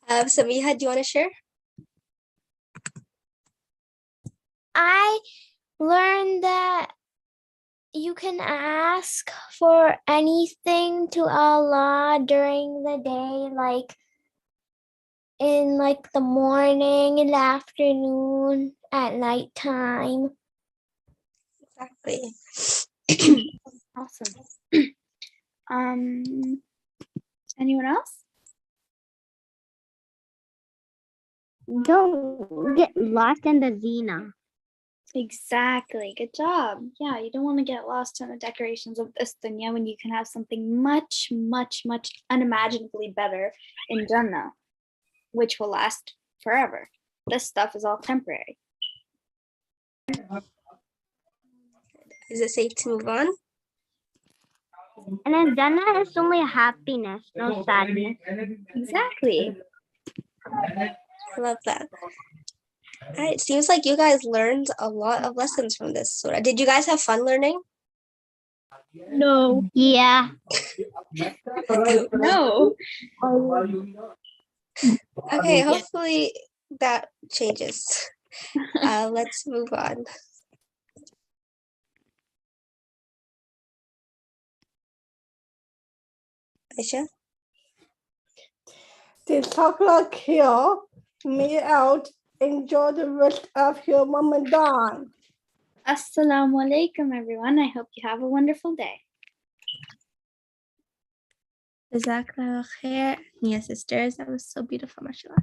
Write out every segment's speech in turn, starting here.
Samiha, do you want to share? I learned that you can ask for anything to Allah during the day, like in the morning, in the afternoon, at nighttime. Exactly. Awesome. Anyone else? Don't get lost in the zina. Exactly. Good job. Yeah, you don't want to get lost in the decorations of this dunya when you can have something much, much, much unimaginably better in Jannah, which will last forever. This stuff is all temporary. Is it safe to move on? And in Jannah is only happiness, no sadness. Exactly. I love that. All right, it seems like you guys learned a lot of lessons from this surah. Did you guys have fun learning? No. Yeah. No. Okay, hopefully that changes. Let's move on. Aisha? The chocolate here, me out. Enjoy the rest of your Ramadan. Assalamu alaikum, everyone. I hope you have a wonderful day. Jazakallah khair. Yeah, sisters, that was so beautiful, mashallah.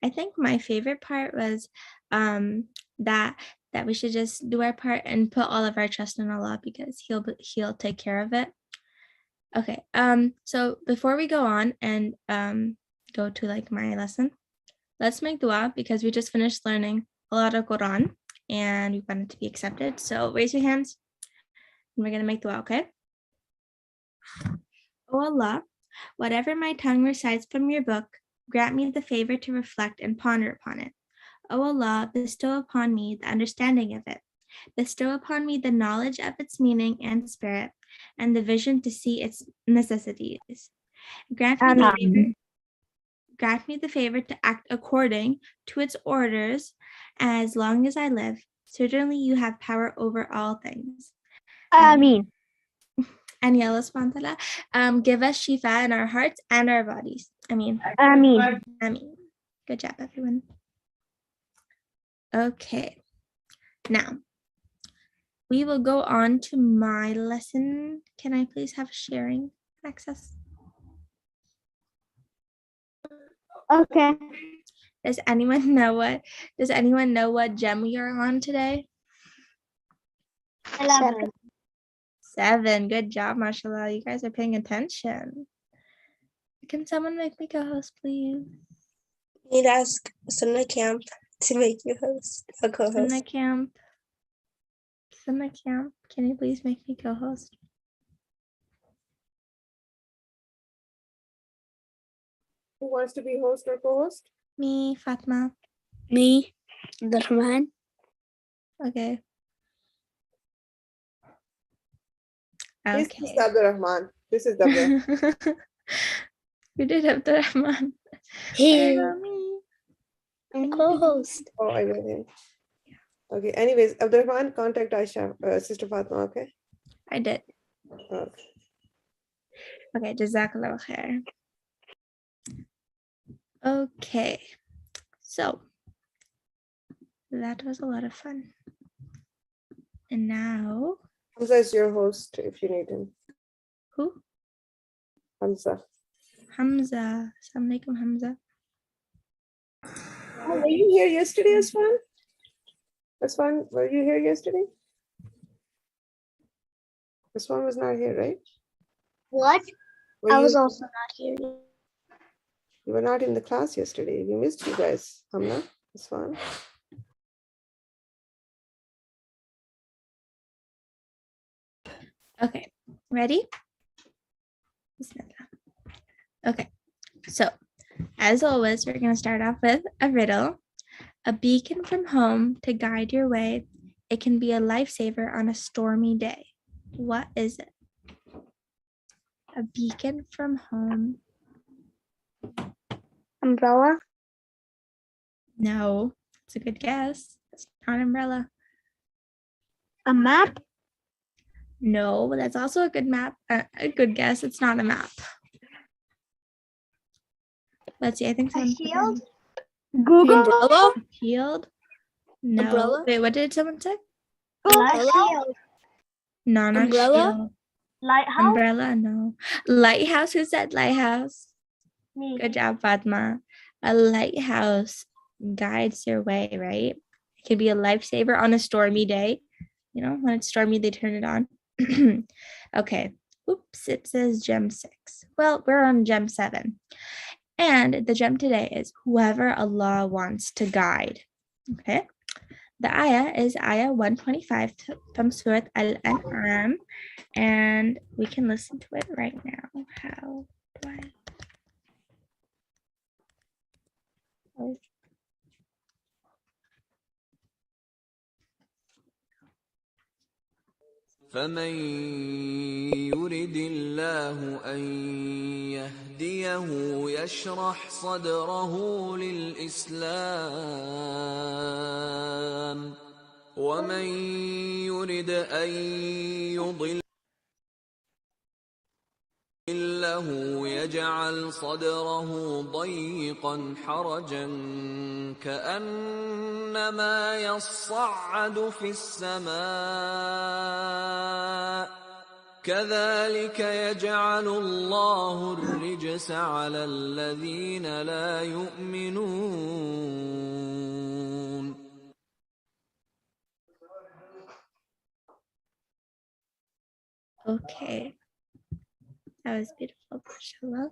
I think my favorite part was that we should just do our part and put all of our trust in Allah because he'll take care of it. Okay, so before we go on and go to my lesson, let's make dua because we just finished learning a lot of Quran and we want it to be accepted. So raise your hands and we're gonna make dua, okay? Oh Allah, whatever my tongue recites from your book, grant me the favor to reflect and ponder upon it. O Allah, bestow upon me the understanding of it. Bestow upon me the knowledge of its meaning and spirit, and the vision to see its necessities. Grant me the favor to act according to its orders as long as I live. Certainly you have power over all things. Ameen. And Ya Allah subhanahu wa ta'ala, give us shifa in our hearts and our bodies. Ameen. Ameen. Ameen. Good job, everyone. Okay. Now, we will go on to my lesson. Can I please have sharing access? Okay. Does anyone know what gem we are on today? 11. 7. Good job, mashallah. You guys are paying attention. Can someone make me co-host, please? You need to ask Sunnah Camp to make you a co-host. Sunnah Camp, can you please make me co-host? Who wants to be host or co-host? Me, Fatma. Me. Abdurrahman. Okay. This is Abdurrahman. This is Abdurrahman. We did Abdurrahman. Hey. Me. Co-host. Oh, I got him. Okay. Anyways, Abdurrahman, contact Aisha, Sister Fatma. Okay. I did. Okay. Okay, Jazakallah khair. Okay, so that was a lot of fun. And now, Hamza is your host if you need him. who? Hamza. Hamza. Assalamu alaikum, Hamza. Oh, were you here yesterday, Aswan? Aswan, were you here yesterday? Aswan was not here, right? What? I was also not here. You were not in the class yesterday. We missed you guys. Hamna, Aswan. Okay, ready? Bismillah. Okay, so as always, we're going to start off with a riddle. A beacon from home to guide your way. It can be a lifesaver on a stormy day. What is it? A beacon from home. Umbrella. No, it's a good guess. It's not an umbrella. A map? No, that's also a good map. A good guess. It's not a map. Let's see. I think A someone put shield? An Google? umbrella? in shield. No. Umbrella? Wait, what did someone say? Light Umbrella? shield. No, not Umbrella? shield. Lighthouse? Umbrella, no. Lighthouse. Who said lighthouse? Me. Good job, Fatma. A lighthouse guides your way, right? It can be a lifesaver on a stormy day. You know, when it's stormy, they turn it on. Okay. Oops, it says gem 6. Well, we're on gem 7. And the gem today is whoever Allah wants to guide. Okay. The ayah is ayah 125 from Surah Al-An'am. And we can listen to it right now. How do I? Oh. فمن يرد الله أن يهديه يشرح صدره للإسلام ومن يرد أن يضله يجعل صدره ضيقا حرجا كأنما يصعد في السماء كذلك يجعل الله الرجس على الذين لا يؤمنون. Okay. That was beautiful, mashallah.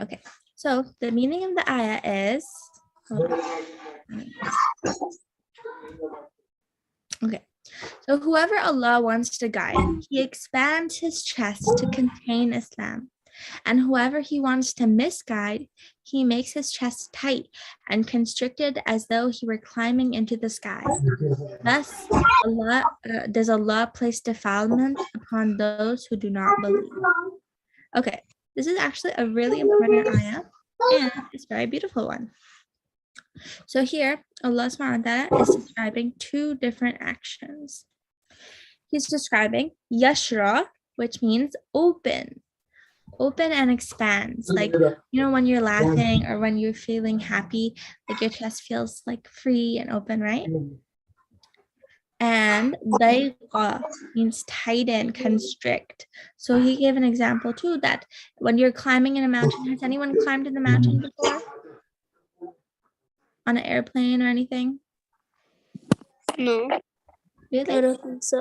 Okay, so the meaning of the ayah is, okay, so whoever Allah wants to guide, he expands his chest to contain Islam. And whoever he wants to misguide, he makes his chest tight and constricted as though he were climbing into the sky. Thus, does Allah place defilement upon those who do not believe. Okay, this is actually a really important ayah, and it's a very beautiful one. So here, Allah subhanahu wa ta'ala is describing two different actions. He's describing yashra, which means open and expands. Like, you know, when you're laughing or when you're feeling happy, like your chest feels like free and open, right? And dayqa means tighten, constrict. So he gave an example too, that when you're climbing in a mountain, has anyone climbed in the mountain before? On an airplane or anything? No, Really? I don't think so.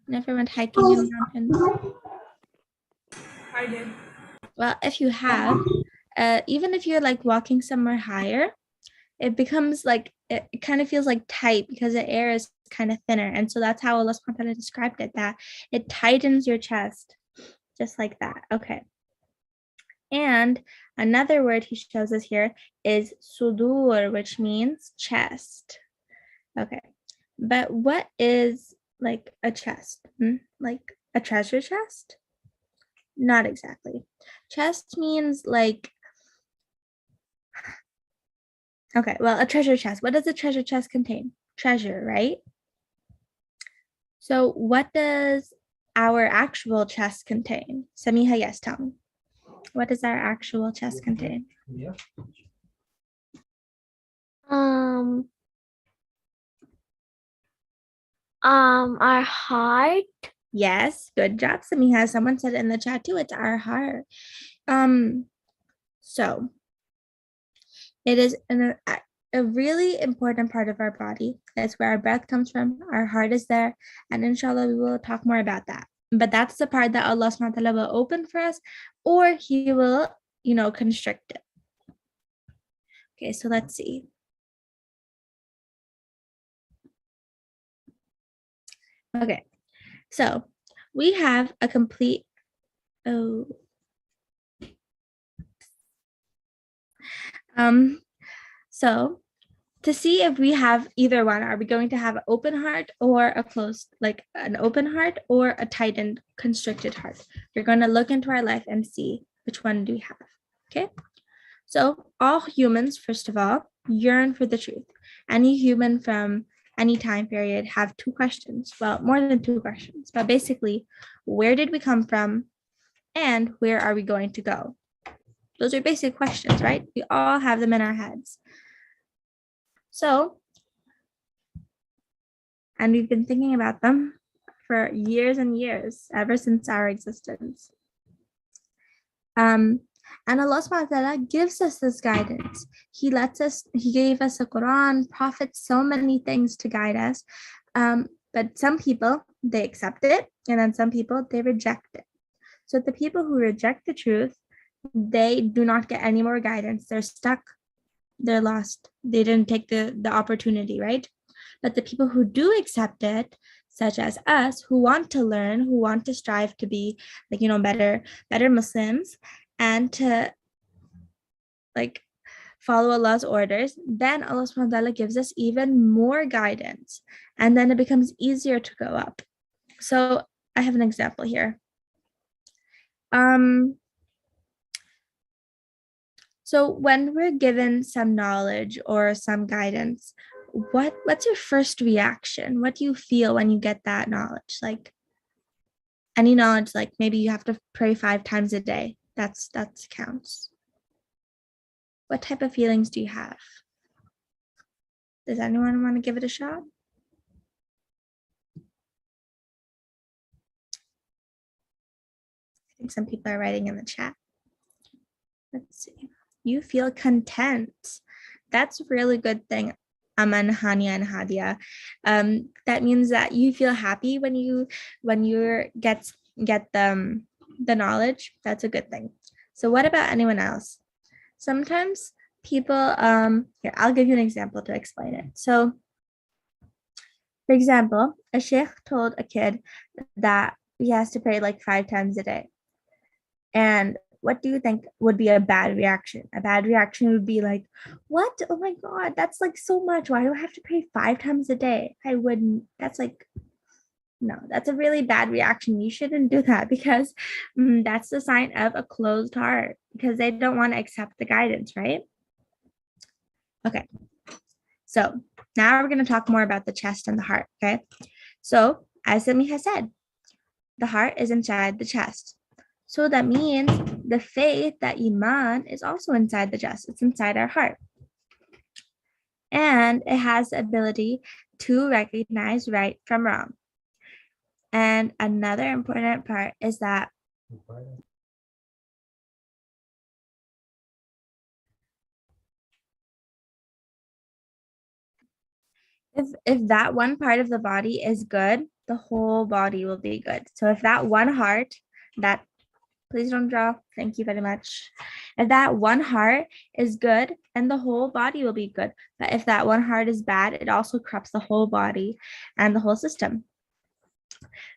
Never went hiking in mountains? I did. Well, if you have, even if you're like walking somewhere higher, it becomes like, it kind of feels like tight because the air is kind of thinner. And so that's how Allah subhanahu wa ta'ala described it, that it tightens your chest, just like that. Okay. And another word he shows us here is sudur, which means chest. Okay. But what is like a chest? Like a treasure chest? Not exactly. Chest means like, okay, well, a treasure chest. What does a treasure chest contain? Treasure, right? So what does our actual chest contain? Samiha, yes, tell me. What does our actual chest contain? Our heart. Yes, good job, Samiha. Someone said it in the chat too. It's our heart. So it is a really important part of our body. That's where our breath comes from. Our heart is there, and inshallah, we will talk more about that. But that's the part that Allah subhanahu wa ta'ala will open for us, or He will, you know, constrict it. Okay, so let's see. Okay, so we have a complete, so to see if we have either one, are we going to have an open heart or a closed, like an open heart or a tightened, constricted heart? We're going to look into our life and see which one do we have. Okay, So all humans, first of all, yearn for the truth. Any human from any time period have two questions. Well, more than two questions, but basically, where did we come from and where are we going to go? Those are basic questions, right? We all have them in our heads. So, and we've been thinking about them for years and years, ever since our existence. And Allah subhanahu wa ta'ala gives us this guidance. He gave us a Quran, prophets, so many things to guide us. But some people, they accept it, and then some people, they reject it. So the people who reject the truth, they do not get any more guidance. They're stuck. They're lost. They didn't take the opportunity, right? But the people who do accept it, such as us, who want to learn, who want to strive to be better Muslims and to follow Allah's orders, then Allah subhanahu wa ta'ala gives us even more guidance. And then it becomes easier to go up. So I have an example here. So when we're given some knowledge or some guidance, what's your first reaction? What do you feel when you get that knowledge? Like any knowledge, like maybe you have to pray 5 times a day. That counts. What type of feelings do you have? Does anyone want to give it a shot? I think some people are writing in the chat. Let's see. You feel content. That's a really good thing. Aman, Hania, and Hadia. That means that you feel happy when you get the knowledge. That's a good thing. So what about anyone else? Sometimes people, here, I'll give you an example to explain it. So, for example, a sheikh told a kid that he has to pray like 5 times a day. And what do you think would be a bad reaction? A bad reaction would be like, what? Oh my God, that's like so much. Why do I have to pray 5 times a day? I wouldn't. That's like, no, that's a really bad reaction. You shouldn't do that because that's the sign of a closed heart because they don't want to accept the guidance, right? Okay. So now we're going to talk more about the chest and the heart, okay? So as Sami has said, the heart is inside the chest. So that means the faith, that iman, is also inside the chest. It's inside our heart. And it has the ability to recognize right from wrong. And another important part is that if that one part of the body is good, the whole body will be good. So if that one heart, that, please don't draw, thank you very much. If that one heart is good, then the whole body will be good. But if that one heart is bad, it also corrupts the whole body and the whole system.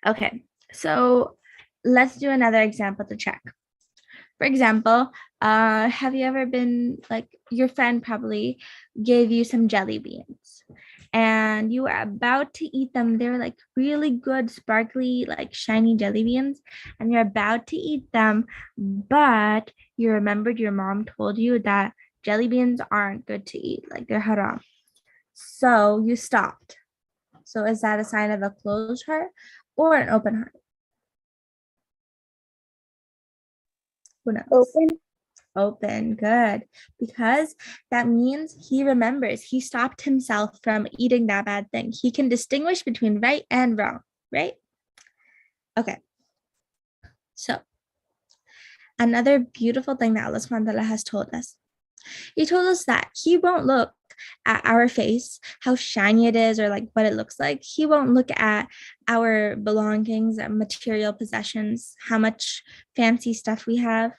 Okay, so let's do another example to check. For example, have you ever been, like, your friend probably gave you some jelly beans and you were about to eat them. They were like really good, sparkly, like shiny jelly beans, and you're about to eat them, but you remembered your mom told you that jelly beans aren't good to eat, like they're haram. So you stopped. So is that a sign of a closed heart or an open heart? Who knows? Open, good. Because that means he remembers. He stopped himself from eating that bad thing. He can distinguish between right and wrong, right? Okay. So another beautiful thing that Allah subhanahu wa ta'ala has told us. He told us that he won't look at our face, how shiny it is, or like what it looks like. He won't look at our belongings, material possessions, how much fancy stuff we have.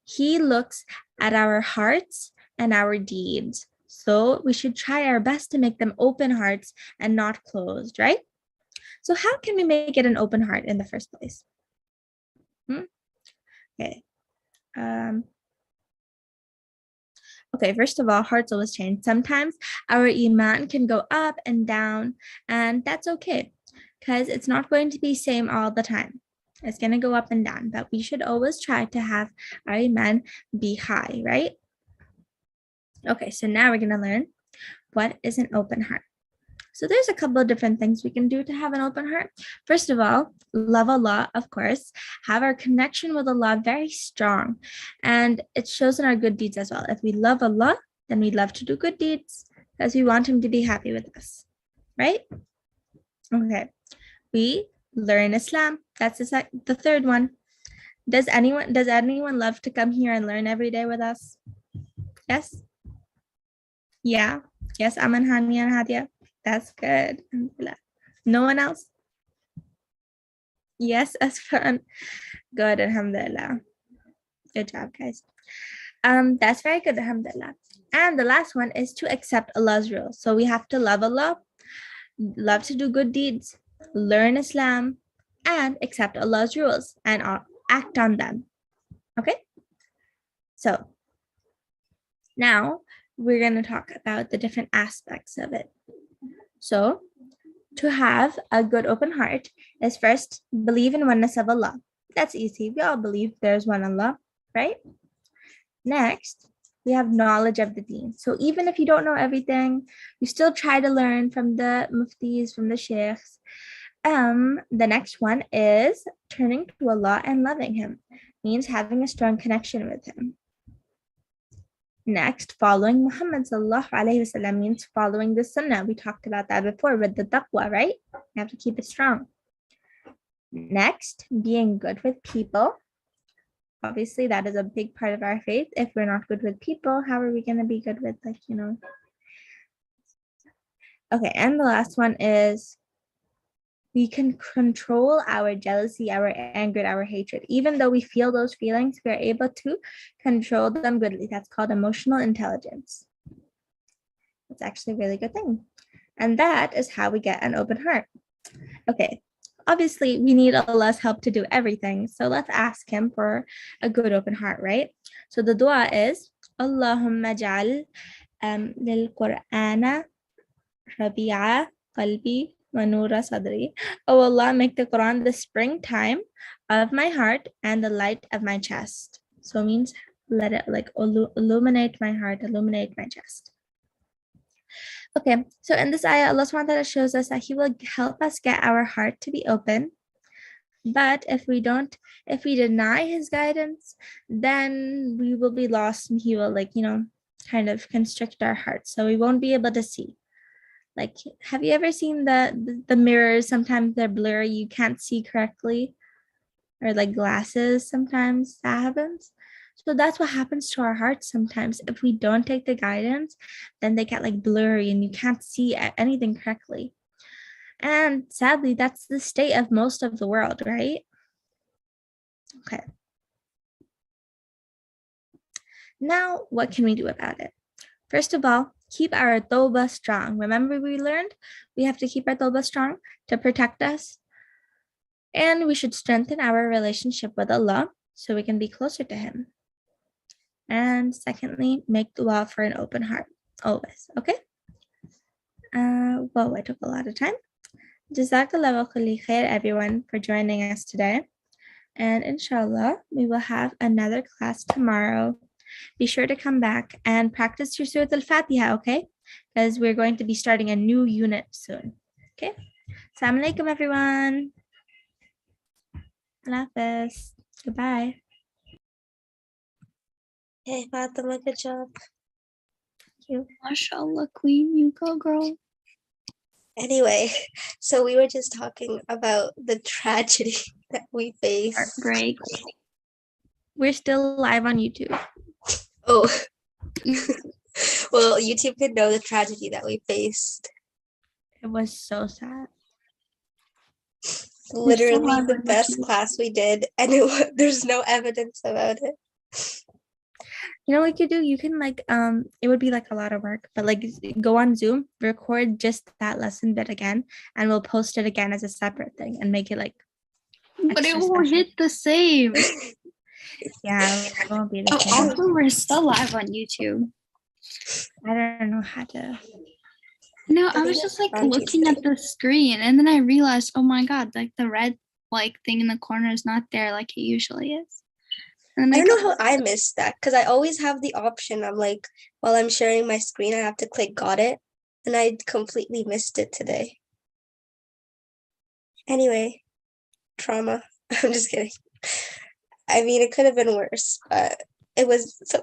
He looks at our hearts and our deeds. So we should try our best to make them open hearts and not closed, right? So how can we make it an open heart in the first place? Okay. Okay, first of all, hearts always change. Sometimes our iman can go up and down, and that's okay because it's not going to be same all the time. It's going to go up and down, but we should always try to have our iman be high, right? Okay, so now we're gonna learn what is an open heart. So there's a couple of different things we can do to have an open heart. First of all, love Allah, of course, have our connection with Allah very strong. And it shows in our good deeds as well. If we love Allah, then we love to do good deeds because we want Him to be happy with us, right? Okay, we learn Islam. That's the third one. Does anyone love to come here and learn every day with us? Yes? Yeah. Yes, Aman, Hani, and Hadia. That's good. No one else? Yes, Asfan. Good, alhamdulillah. Good job, guys. That's very good, alhamdulillah. And the last one is to accept Allah's rules. So we have to love Allah, love to do good deeds, learn Islam, and accept Allah's rules and act on them. Okay? So now we're going to talk about the different aspects of it. So to have a good open heart is first believe in oneness of Allah. That's easy. We all believe there's one Allah, right? Next, we have knowledge of the deen. So even if you don't know everything, you still try to learn from the muftis, from the sheikhs. The next one is turning to Allah and loving Him. Means having a strong connection with Him. Next, following Muhammad sallallahu alaihi wasallam means following the Sunnah. We talked about that before with the taqwa, right? You have to keep it strong. Next, being good with people. Obviously, that is a big part of our faith. If we're not good with people, how are we going to be good with, Okay, and the last one is we can control our jealousy, our anger, our hatred. Even though we feel those feelings, we are able to control them goodly. That's called emotional intelligence. It's actually a really good thing. And that is how we get an open heart. Okay, obviously we need Allah's help to do everything. So let's ask Him for a good open heart, right? So the dua is, Allahumma ja'al lil Qur'ana rabi'a qalbi wa nura sadri. Oh Allah, make the Quran the springtime of my heart and the light of my chest. So it means let it illuminate my heart, illuminate my chest. Okay, so in this ayah, Allah SWT shows us that He will help us get our heart to be open. But if we deny His guidance, then we will be lost and He will kind of constrict our hearts. So we won't be able to see. Like, have you ever seen the mirrors? Sometimes they're blurry, you can't see correctly. Or like glasses, sometimes that happens. So that's what happens to our hearts sometimes. If we don't take the guidance, then they get like blurry and you can't see anything correctly. And sadly, that's the state of most of the world, right? Okay. Now, what can we do about it? First of all, keep our tawbah strong. Remember we learned we have to keep our tawbah strong to protect us. And we should strengthen our relationship with Allah so we can be closer to Him. And secondly, make dua for an open heart, always, okay? Whoa, I took a lot of time. Jazakallahu khair, everyone, for joining us today. And inshallah, we will have another class tomorrow. Be sure to come back and practice your Surah Al-Fatiha, okay? Because we're going to be starting a new unit soon, okay? Assalamu alaikum, everyone. Allah Hafiz. Goodbye. Hey, Fatima, good job. Thank you. MashaAllah, queen, you go, girl. Anyway, so we were just talking about the tragedy that we face. Heartbreak. We're still live on YouTube. Oh, well, YouTube could know the tragedy that we faced. It was so sad. Literally the best class we did, and there's no evidence about it. You know what you could do? You can it would be like a lot of work, but like go on Zoom, record just that lesson bit again, and we'll post it again as a separate thing and make it like. But it extra won't special. hit the same. Yeah, it won't be the same. Also, we're still live on YouTube. I don't know how to. No, I was just like looking at the screen, and then I realized, oh my god, like the red thing in the corner is not there like it usually is. And I don't know how I missed that because I always have the option of like while I'm sharing my screen, I have to click got it, and I completely missed it today. Anyway, trauma. I'm just kidding. I mean, it could have been worse, but it was so